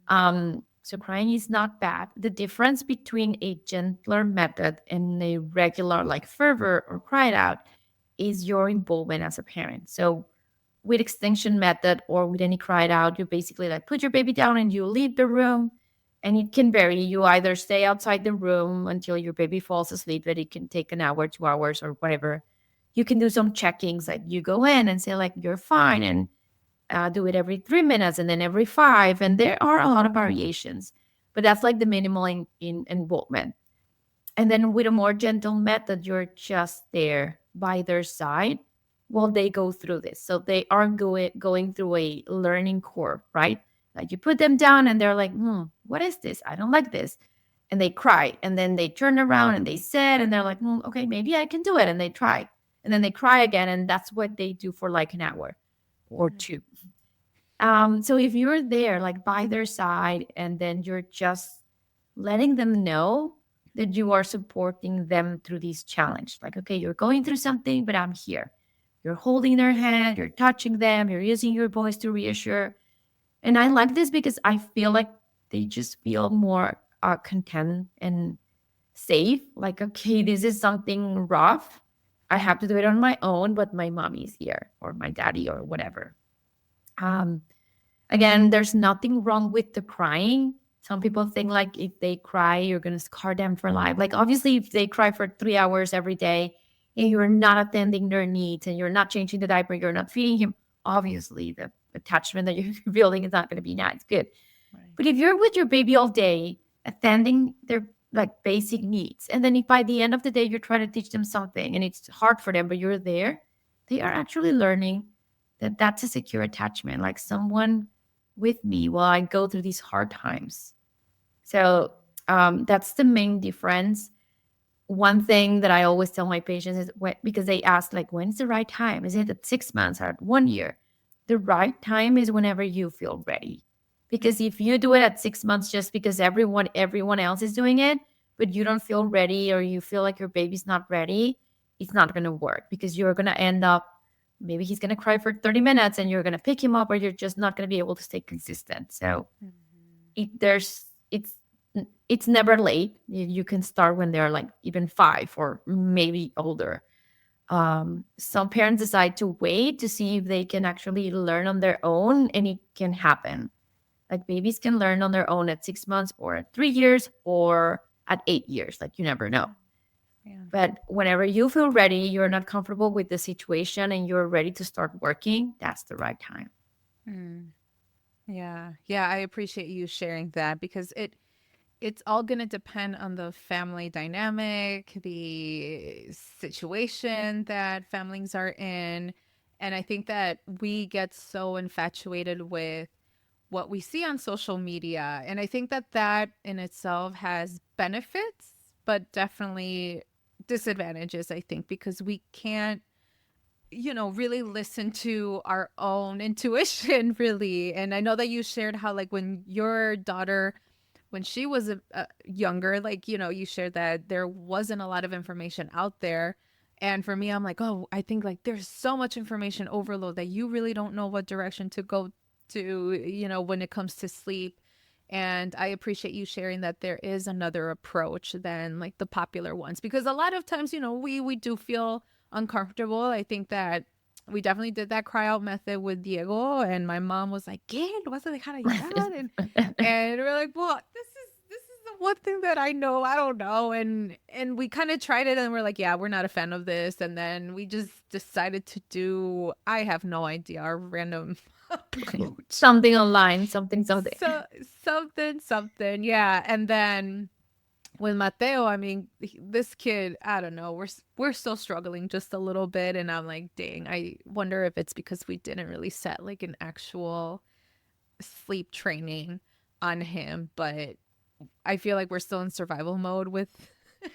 So crying is not bad. The difference between a gentler method and a regular like fervor or cried out is your involvement as a parent. So with extinction method or with any cried out, you basically like put your baby down and you leave the room, and it can vary. You either stay outside the room until your baby falls asleep, but it can take an hour, 2 hours or whatever. You can do some checkings, like you go in and say like, you're fine, and do it every 3 minutes and then every 5. And there are a lot of variations, but that's like the minimal in involvement. And then with a more gentle method, you're just there by their side while they go through this. So they are going through a learning curve, right? Like you put them down and they're like, what is this? I don't like this. And they cry. And then they turn around and they sit and they're like, okay, maybe I can do it. And they try. And then they cry again. And that's what they do for like an hour or 2. So if you're there, like by their side, and then you're just letting them know that you are supporting them through this challenge, like, okay, you're going through something, but I'm here. You're holding their hand, you're touching them, you're using your voice to reassure. And I like this because I feel like they just feel more content and safe. Like, okay, this is something rough. I have to do it on my own, but my mommy's here or my daddy or whatever. Um, Again, there's nothing wrong with the crying. Some people think like if they cry, you're going to scar them for life. Like, obviously, if they cry for 3 hours every day and you're not attending their needs and you're not changing the diaper, you're not feeding him, obviously the attachment that you're building is not going to be nice. Good. Right. But if you're with your baby all day, attending their like basic needs, and then if by the end of the day you're trying to teach them something and it's hard for them, but you're there, they are actually learning that that's a secure attachment, like someone with me while I go through these hard times. So that's the main difference. One thing that I always tell my patients is because they ask, like, when's the right time? Is it at 6 months or at 1 year? The right time is whenever you feel ready. Because if you do it at 6 months just because everyone else is doing it, but you don't feel ready or you feel like your baby's not ready, it's not going to work because you're going to end up, maybe he's going to cry for 30 minutes and you're going to pick him up, or you're just not going to be able to stay consistent. So it's never late. You can start when they're like even 5 or maybe older. Some parents decide to wait to see if they can actually learn on their own, and it can happen. Like, babies can learn on their own at 6 months or at 3 years or at 8 years. Like, you never know. Yeah. But whenever you feel ready, you're not comfortable with the situation and you're ready to start working, that's the right time. Yeah. Yeah, I appreciate you sharing that because it's all going to depend on the family dynamic, the situation that families are in. And I think that we get so infatuated with what we see on social media. And I think that that in itself has benefits, but definitely disadvantages, I think, because we can't, really listen to our own intuition, really. And I know that you shared how, like, when your daughter, when she was younger, like, you shared that there wasn't a lot of information out there. And for me, I'm like, oh, I think like there's so much information overload that you really don't know what direction to go to, when it comes to sleep. And I appreciate you sharing that there is another approach than like the popular ones, because a lot of times, we do feel uncomfortable. I think that we definitely did that cry out method with Diego, and my mom was like, ¿Qué? ¿No vas a dejar a llorar? And we're like, well, this is the one thing that I know. I don't know. And we kind of tried it and we're like, yeah, we're not a fan of this. And then we just decided to do, I have no idea, our random approach. Something online, something. So something, yeah. And then with Mateo, I mean, this kid, I don't know, we're still struggling just a little bit, and I'm like, dang, I wonder if it's because we didn't really set like an actual sleep training on him, but I feel like we're still in survival mode with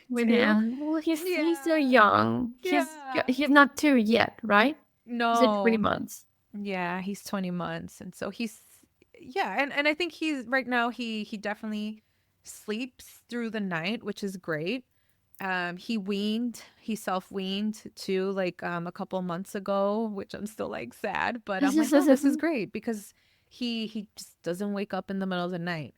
him. Well, he's so Yeah. young. Yeah. He's not 2 yet, right? He's at 20 No. months. Yeah, he's 20 months, and so he's, yeah, and I think he's right now, he definitely sleeps through the night, which is great. He self-weaned too, like a couple months ago, which I'm still like sad, but I'm like, no, this is great because he just doesn't wake up in the middle of the night.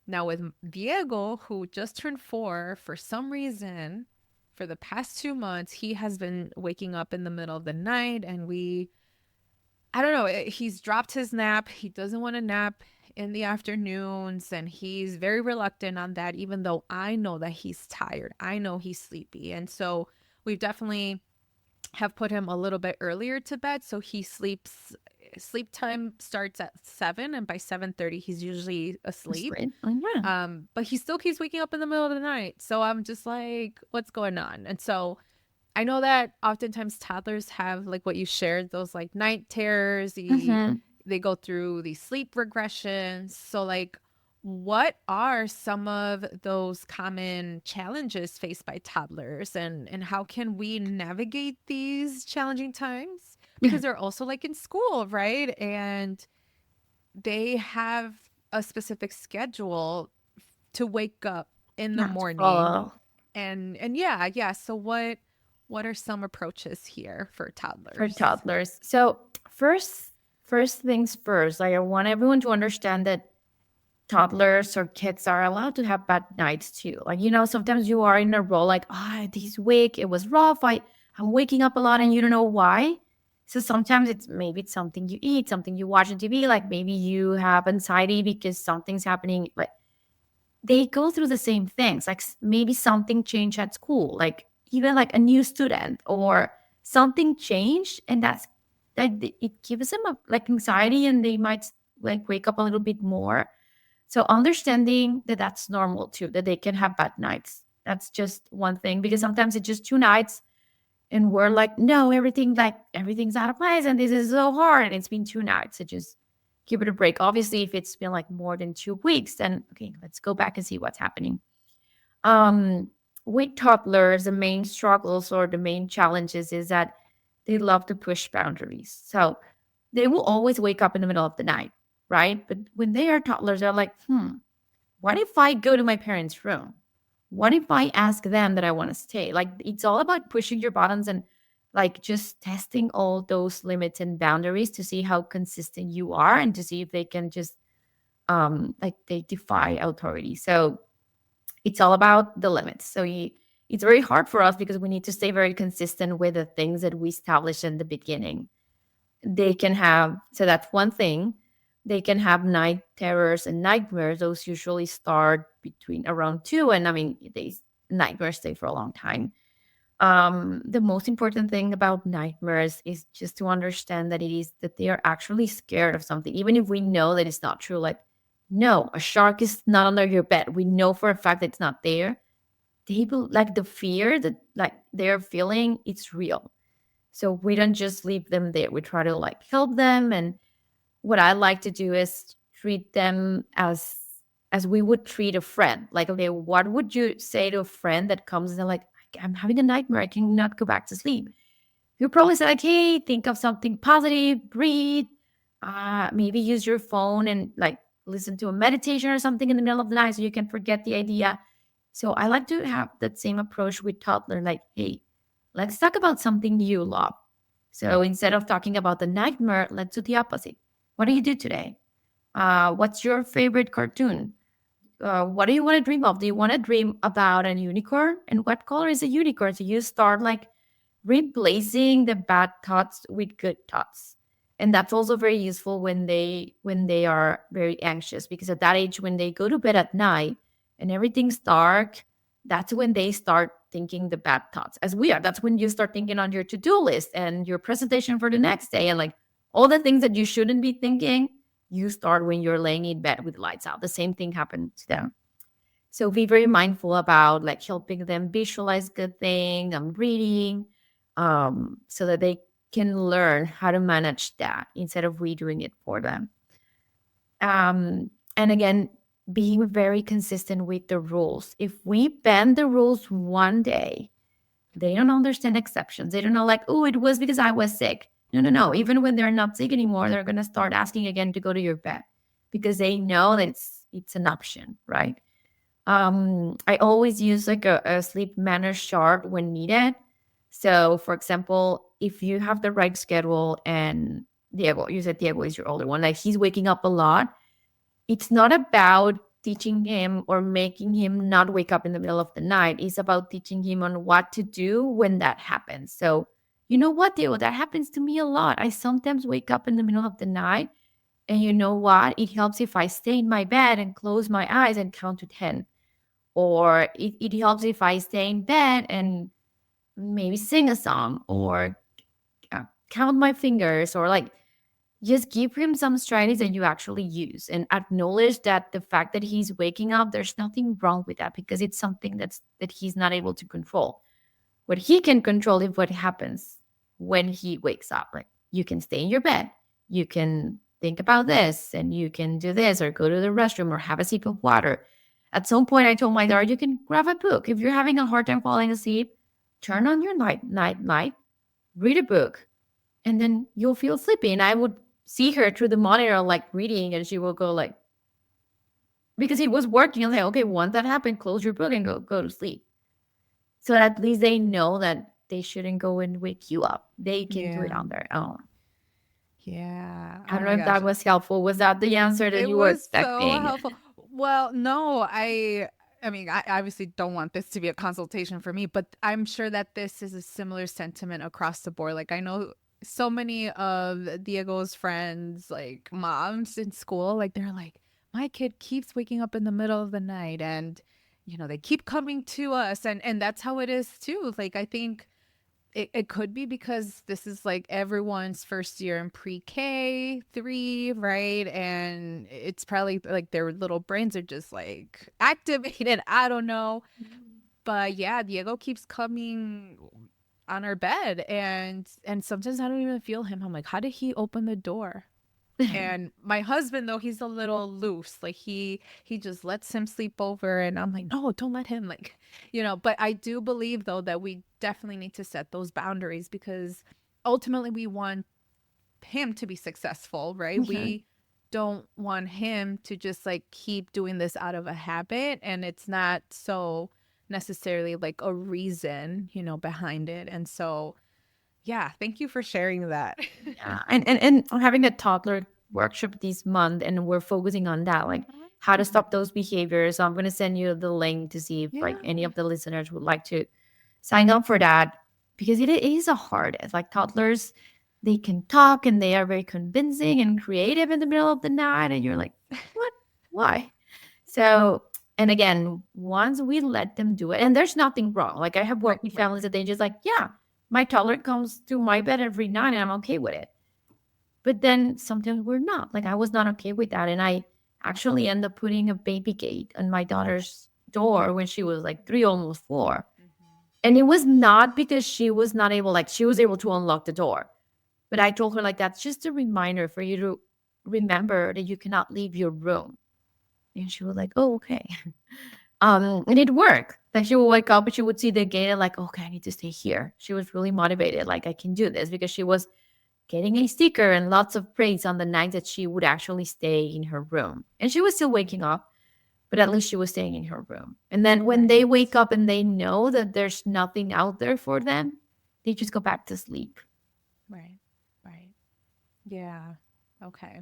Now with Diego, who just turned 4, for some reason, for the past 2 months, he has been waking up in the middle of the night, and I don't know, he's dropped his nap. He doesn't want to nap in the afternoons, and he's very reluctant on that, even though I know that he's tired. I know he's sleepy. And so we've definitely have put him a little bit earlier to bed, so sleep time starts at 7, and by 7:30 he's usually asleep. Oh, yeah. But he still keeps waking up in the middle of the night. So I'm just like, what's going on? And so I know that oftentimes toddlers have, like what you shared, those like night terrors. They go through these sleep regressions. So like, what are some of those common challenges faced by toddlers, and how can we navigate these challenging times? Because they're also like in school, right? And they have a specific schedule to wake up in the Not to morning. follow. And yeah. So what are some approaches here for For toddlers? toddlers. So first things first, like I want everyone to understand that toddlers or kids are allowed to have bad nights too. Like, sometimes you are in a role like, this week it was rough. I'm waking up a lot and you don't know why. So sometimes it's something you eat, something you watch on TV, like maybe you have anxiety because something's happening. Like they go through the same things. Like maybe something changed at school, like even like a new student or something changed, and it gives them like anxiety, and they might like wake up a little bit more. So understanding that that's normal too, that they can have bad nights. That's just one thing, because sometimes it's just 2 nights and we're like, no, everything's out of place and this is so hard. And it's been 2 nights. So just give it a break. Obviously, if it's been like more than 2 weeks, then okay, let's go back and see what's happening. Um, with toddlers, the main struggles or the main challenges is that they love to push boundaries. So they will always wake up in the middle of the night, right? But when they are toddlers, they're like, what if I go to my parents' room? What if I ask them that I want to stay? Like it's all about pushing your buttons and like just testing all those limits and boundaries to see how consistent you are and to see if they can just like they defy authority. So it's all about the limits. So it's very hard for us because we need to stay very consistent with the things that we established in the beginning. They can have, so that's one thing. They can have night terrors and nightmares. Those usually start between around 2, and I mean they nightmares stay for a long time. The most important thing about nightmares is just to understand that it is that they are actually scared of something, even if we know that it's not true. Like, no, a shark is not under your bed. We know for a fact that it's not there. Like the fear that like they're feeling, it's real. So we don't just leave them there. We try to like help them. And what I like to do is treat them as we would treat a friend. Like, okay, what would you say to a friend that comes and they're like, I'm having a nightmare, I cannot go back to sleep? You probably say like, hey, think of something positive, breathe, maybe use your phone and like listen to a meditation or something in the middle of the night so you can forget the idea. So I like to have that same approach with toddler, like, hey, let's talk about something you love. So instead of talking about the nightmare, let's do the opposite. What do you do today? What's your favorite cartoon? What do you want to dream of? Do you want to dream about a unicorn? And what color is a unicorn? So you start like replacing the bad thoughts with good thoughts. And that's also very useful when they are very anxious, because at that age when they go to bed at night and everything's dark, that's when they start thinking the bad thoughts, as we are. That's when you start thinking on your to-do list and your presentation for the next day, and like all the things that you shouldn't be thinking, you start when you're laying in bed with lights out. The same thing happens to them. So be very mindful about like helping them visualize good things and reading, so that they can learn how to manage that instead of redoing it for them. And again, being very consistent with the rules. If we bend the rules one day, they don't understand exceptions. They don't know, like, oh, it was because I was sick. No, no, no. Even when they're not sick anymore, they're gonna start asking again to go to your bed because they know that it's an option, right? I always use like a sleep manner chart when needed. So, for example, if you have the right schedule and Diego, you said Diego is your older one, like he's waking up a lot, it's not about teaching him or making him not wake up in the middle of the night. It's about teaching him on what to do when that happens. So, you know what, Diego, that happens to me a lot. I sometimes wake up in the middle of the night, and you know what? It helps if I stay in my bed and close my eyes and count to 10. Or it helps if I stay in bed and maybe sing a song or count my fingers, or like just give him some strategies that you actually use and acknowledge that the fact that he's waking up, there's nothing wrong with that because it's something that he's not able to control. What he can control is what happens when he wakes up. Like you can stay in your bed, you can think about this, and you can do this, or go to the restroom, or have a sip of water. At some point, I told my daughter, you can grab a book. If you're having a hard time falling asleep, turn on your night light, read a book, and then you'll feel sleepy. And I would see her through the monitor like reading, and she will go like, because it was working. I'm like, okay, once that happened, close your book and go to sleep. So at least they know that they shouldn't go and wake you up. They can do it Yeah. on their own. Yeah. I Oh don't know my if gosh. that was helpful. Was that the answer that It you were was so expecting? helpful. Well, no, I mean, I obviously don't want this to be a consultation for me, but I'm sure that this is a similar sentiment across the board. Like I know so many of Diego's friends, like moms in school, like they're like, my kid keeps waking up in the middle of the night and they keep coming to us and that's how it is too. Like I think it could be because this is like everyone's first year in pre-K 3, right? And it's probably like their little brains are just like activated. I don't know. But yeah, Diego keeps coming on our bed and sometimes I don't even feel him. I'm like, how did he open the door? And my husband though, he's a little loose. Like he just lets him sleep over and I'm like, "No, don't let him." Like, but I do believe though that we definitely need to set those boundaries because ultimately we want him to be successful, right? Mhm. We don't want him to just like keep doing this out of a habit and it's not so necessarily like a reason, behind it. And so, yeah, thank you for sharing that. Yeah, and I'm having a toddler workshop this month, and we're focusing on that, like how to stop those behaviors. So I'm going to send you the link to see if like Yeah. any of the listeners would like to sign up for that, because it is a hard. It's like toddlers, they can talk and they are very convincing and creative in the middle of the night, and you're like, what? Why? So, and again, once we let them do it, and there's nothing wrong. Like I have Right, worked with right. families that they just like, yeah, my toddler comes to my bed every night and I'm okay with it. But then sometimes we're not. Like I was not okay with that. And I actually end up putting a baby gate on my daughter's door when she was like 3, almost 4. Mhm. And it was not because she was not able, like she was able to unlock the door. But I told her like that's just a reminder for you to remember that you cannot leave your room. And she was like, oh, okay. And it worked. Like she would wake up and she would see the gate and like, okay, I need to stay here. She was really motivated. Like I can do this because she was getting a sticker and lots of praise on the night that she would actually stay in her room. And she was still waking up, but at least she was staying in her room. And then when they Right. wake up and they know that there's nothing out there for them, they just go back to sleep. Right. Right. Yeah. Okay.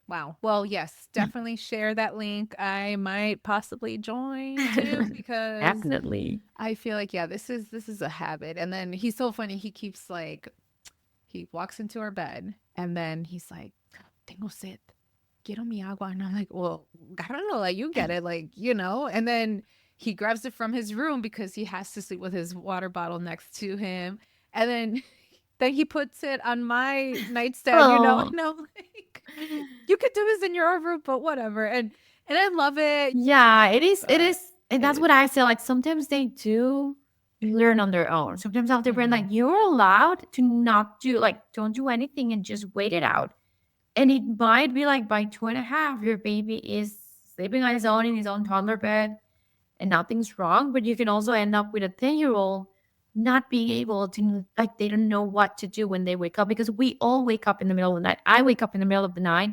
Wow. Well, yes, definitely share that link. I might possibly join too because Definitely. I feel like yeah, this is a habit. And then he's so funny. He keeps like he walks into our bed and then he's like, "Tengo sed. Quiero mi agua." And I'm like, "Well, I don't know, like you get it, like. And then he grabs it from his room because he has to sleep with his water bottle next to him. And then he puts it on my nightstand, Oh, and I'm like, you could do this in your room, but whatever. And I love it. yeah, it is. It But is. And that's it, what I say. Like sometimes they do learn on their own. Sometimes I'll tell them like mhm. you're allowed to not do like don't do anything and just wait it out. And it might be like by 2.5, your baby is sleeping on his own in his own toddler bed and nothing's wrong. But you can also end up with a 10-year-old not being able to, like, they don't know what to do when they wake up because we all wake up in the middle of the night. I wake up in the middle of the night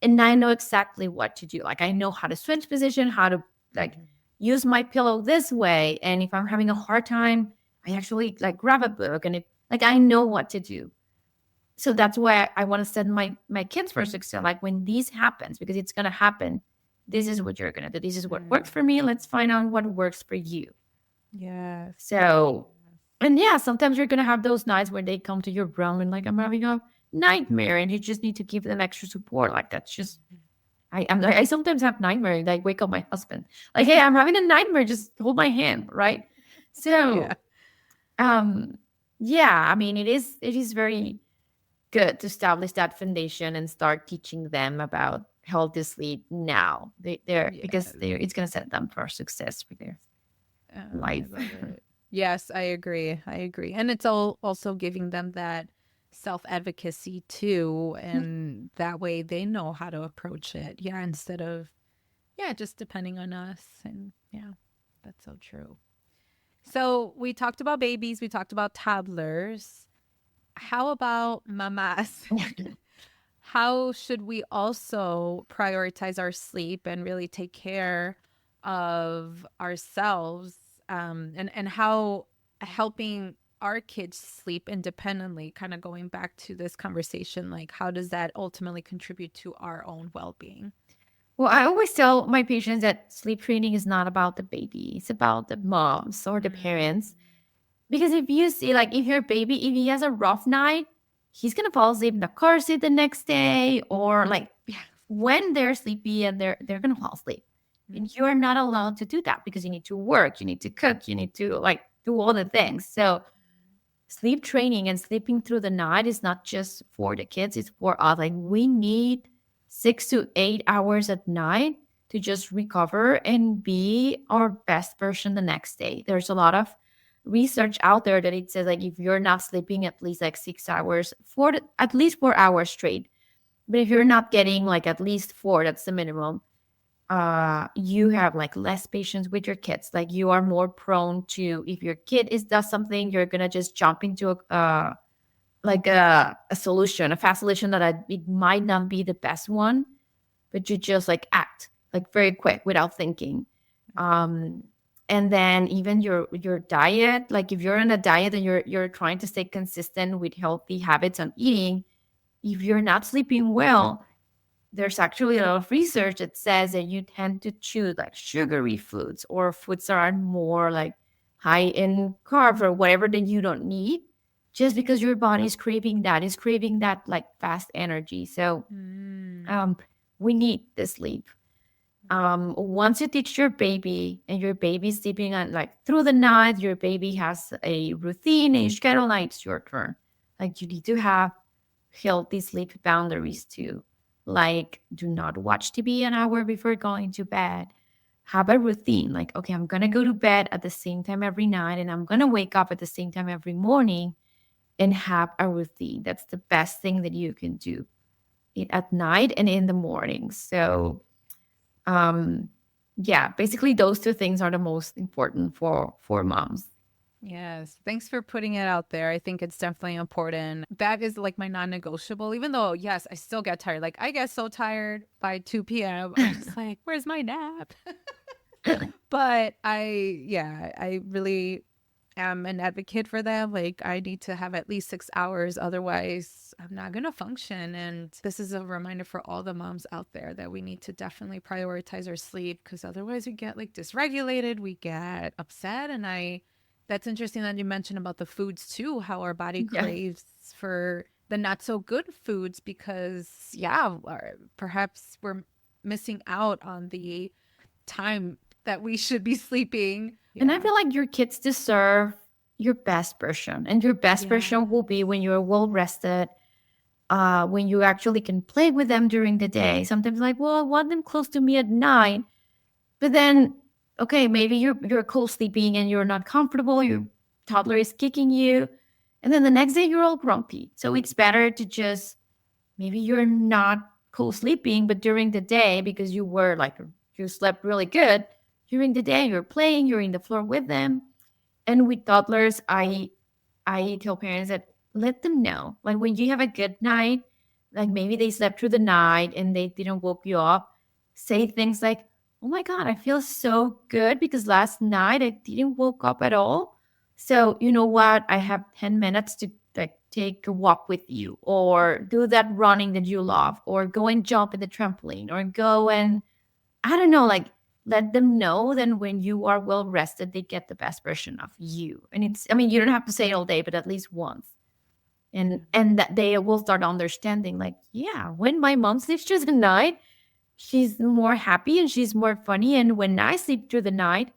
and I know exactly what to do. Like, I know how to switch position, how to, like, Mhm. use my pillow this way. And if I'm having a hard time, I actually, like, grab a book and like, I know what to do. So that's why I want to set my kids for success. Like when this happens, because it's gonna happen, this is what you're gonna do. This is what works Mm. for me. Let's find out what works for you. Yes. So, and yeah, sometimes you're gonna have those nights where they come to your room and like I'm having a nightmare, and you just need to give them extra support. Like that's just I sometimes have nightmares. Like wake up my husband, like hey, I'm having a nightmare. Just hold my hand, right? Yeah. So, um, yeah, I mean it is very good to establish that foundation and start teaching them about healthy sleep now. They're because Yes. it's going to set them for success for their I life. love it. Yes, I agree. I agree. And it's all also giving them that self-advocacy too, and that way they know how to approach it. Yeah, instead of yeah, just depending on us. And yeah, that's so true. So we talked about babies, we talked about toddlers. How about mamas? how should we also prioritize our sleep and really take care of ourselves, and how helping our kids sleep independently, kind of going back to this conversation, like how does that ultimately contribute to our own well-being? Well, I always tell my patients that sleep training is not about the baby, it's about the moms or the parents. Mm. Because if you see, like, if your baby, if he has a rough night, he's gonna fall asleep in the car seat the next day, or like Yeah. when they're sleepy and they're gonna fall asleep. Mm. And you're not allowed to do that because you need to work, you need to cook, you need to like do all the things. So sleep training and sleeping through the night is not just for the kids, it's for us. Like we need 6 to 8 hours at night to just recover and be our best version the next day. There's a lot of research out there that it says like if you're not sleeping at least like 6 hours, at least 4 hours straight. But if you're not getting like at least four, that's the minimum, you have like less patience with your kids. Like you are more prone to, if your kid is does something, you're gonna just jump into a solution, a fast solution that it might not be the best one, but you just like act like very quick without thinking. um and then even your diet, like if you're on a diet and you're trying to stay consistent with healthy habits on eating, if you're not sleeping well, there's actually a lot of research that says that you tend to choose like sugary foods or foods that are more like high in carbs or whatever that you don't need, just because your body is craving that like fast energy. So Mm. um we need the sleep. Once you teach your baby and your baby's sleeping on like through the night, your baby has a routine, a schedule, like it's your turn. Like you need to have healthy sleep boundaries too. Like do not watch TV an hour before going to bed. Have a routine. Like, okay, I'm gonna go to bed at the same time every night and I'm gonna wake up at the same time every morning, and have a routine. That's the best thing that you can do. It at night and in the morning. So um, yeah, basically those two things are the most important for moms. Yes. Thanks for putting it out there. I think it's definitely important. That is like my non-negotiable, even though, yes, I still get tired. Like, I get so tired by 2 p.m. I'm just like, where's my nap? But yeah, I really am an advocate for that. Like, I need to have at least 6 hours. Otherwise, I'm not going to function. And this is a reminder for all the moms out there that we need to definitely prioritize our sleep, because otherwise we get like dysregulated, we get upset. And that's interesting that you mentioned about the foods too, how our body Yeah. craves for the not so good foods because, yeah, perhaps we're missing out on the time that we should be sleeping. And I Yeah. feel like your kids deserve your best version. And your best Yeah. version will be when you're well rested, when you actually can play with them during the day. Sometimes like, well, I want them close to me at night. But then, okay, maybe you're co-sleeping and you're not comfortable, your toddler is kicking you, and then the next day you're all grumpy. So it's better to just, maybe you're not co-sleeping, but during the day, because you slept really good, during the day you're playing, you're in the floor with them. And with toddlers, I tell parents that let them know. Like when you have a good night, like maybe they slept through the night and they didn't woke you up, say things like, "Oh my God, I feel so good because last night I didn't woke up at all. So you know what? I have 10 minutes to like take a walk with you, or do that running that you love, or go and jump in the trampoline, or go and I don't know, like let them know then when you are well rested, they get the best version of you. And it's, I mean, you don't have to say it all day, but at least once. And that they will start understanding, like, yeah, when my mom sleeps through the night, she's more happy and she's more funny. And when I sleep through the night,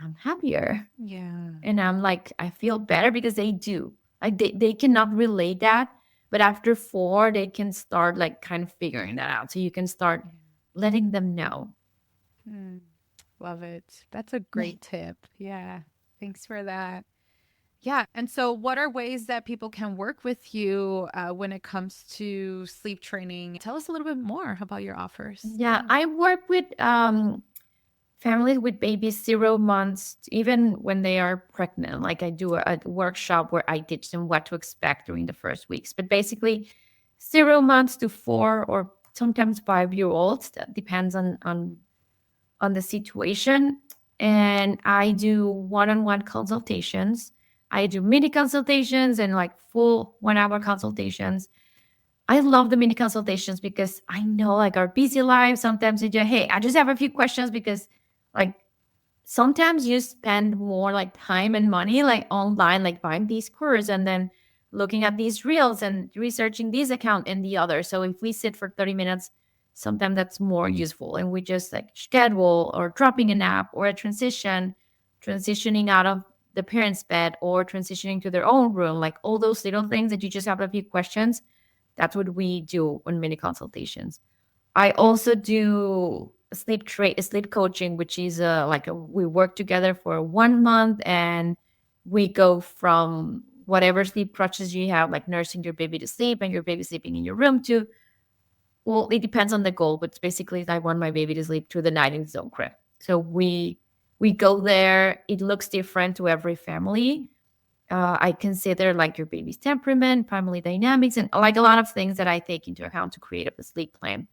I'm happier. Yeah. And I'm like, I feel better because they do. Like they cannot relate that. But after four, they can start like kind of figuring that out. So you can start letting them know. Mm, love it. That's a great tip. Yeah. Thanks for that. Yeah. And so, what are ways that people can work with you when it comes to sleep training? Tell us a little bit more about your offers. Yeah, Yeah. I work with families with babies 0 months, even when they are pregnant. Like I do a workshop where I teach them what to expect during the first weeks. But basically, 0 months to 4 or sometimes 5-year-olds. That depends on the situation. And I do one-on-one consultations. I do mini consultations and like full 1 hour consultations. I love the mini consultations because I know like our busy lives. Sometimes you just, hey, I just have a few questions because like sometimes you spend more like time and money like online, like buying these courses and then looking at these reels and researching this account and the other. So if we sit for 30 minutes, sometimes that's more useful. And we just like schedule or dropping a nap or a transitioning out of the parent's bed or transitioning to their own room, like all those little things that you just have a few questions. That's what we do on mini consultations. I also do sleep coaching, which is we work together for 1 month and we go from whatever sleep crutches you have, like nursing your baby to sleep and your baby sleeping in your room to, well, it depends on the goal, but basically I want my baby to sleep through the night in his own crib. So we go there. It looks different to every family. I consider like your baby's temperament, family dynamics, and like a lot of things that I take into account to create a sleep plan.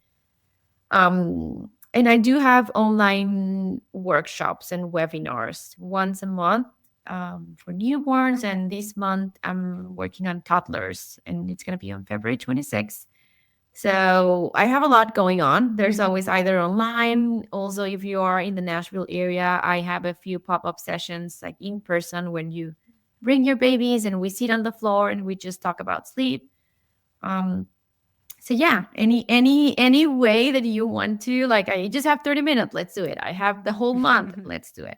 And I do have online workshops and webinars once a month for newborns. And this month I'm working on toddlers, and it's going to be on February 26th. So I have a lot going on. There's always either online. Also, if you are in the Nashville area, I have a few pop-up sessions like in person when you bring your babies and we sit on the floor and we just talk about sleep. So yeah, any way that you want to, like I just have 30 minutes, let's do it. I have the whole month, let's do it.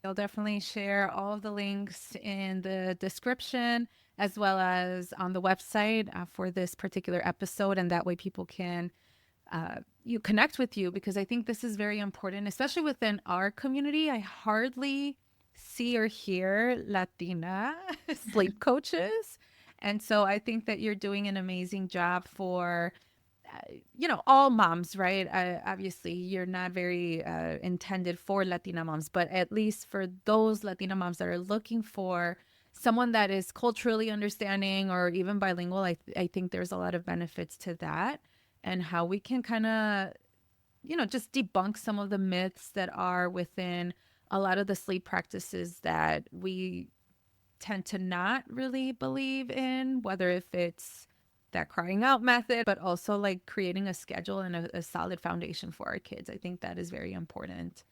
I'll definitely share all of the links in the description as well as on the website for this particular episode. And that way people can you connect with you, because I think this is very important, especially within our community. I hardly see or hear Latina sleep coaches. And so I think that you're doing an amazing job for, all moms, right? Obviously, you're not very intended for Latina moms, but at least for those Latina moms that are looking for someone that is culturally understanding or even bilingual, I think there's a lot of benefits to that, and how we can kind of, just debunk some of the myths that are within a lot of the sleep practices that we tend to not really believe in, whether if it's that crying out method, but also like creating a schedule and a solid foundation for our kids. I think that is very important.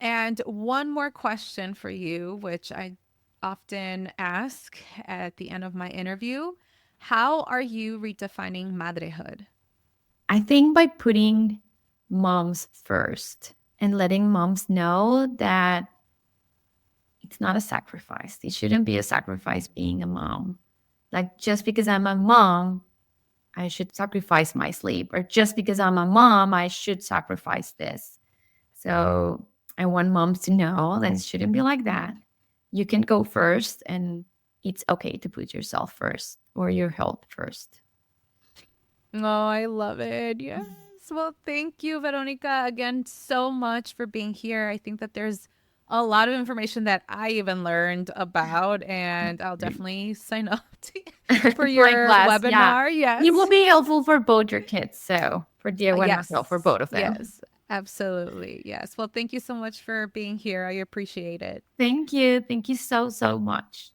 And one more question for you, which I often ask at the end of my interview: how are you redefining motherhood? I think by putting moms first and letting moms know that it's not a sacrifice. It shouldn't be a sacrifice being a mom. Like just because I'm a mom, I should sacrifice my sleep, or just because I'm a mom, I should sacrifice this. So I want moms to know that it shouldn't be like that. You can go first, and it's okay to put yourself first or your health first. Oh, I love it. Yes. Well, thank you, Veronica, again so much for being here. I think that there's a lot of information that I even learned about, and I'll definitely sign up for your webinar. Yeah. Yes. It will be helpful for both your kids. So for dear one, yes. for both of them. Yes, absolutely. Yes. Well, thank you so much for being here. I appreciate it. Thank you. Thank you so, so much.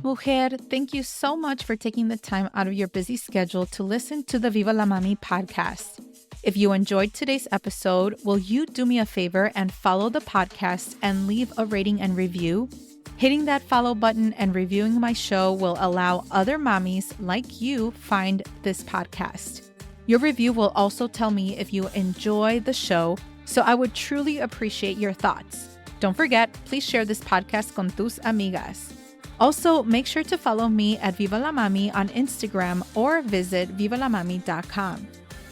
Mujer, thank you so much for taking the time out of your busy schedule to listen to the Viva la Mami podcast. If you enjoyed today's episode, will you do me a favor and follow the podcast and leave a rating and review? Hitting that follow button and reviewing my show will allow other mommies like you find this podcast. Your review will also tell me if you enjoy the show, so I would truly appreciate your thoughts. Don't forget, please share this podcast con tus amigas. Also, make sure to follow me at Viva la Mami on Instagram or visit vivalamami.com.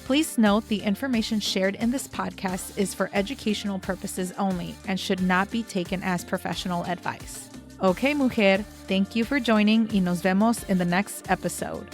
Please note the information shared in this podcast is for educational purposes only and should not be taken as professional advice. Okay, mujer, thank you for joining y nos vemos in the next episode.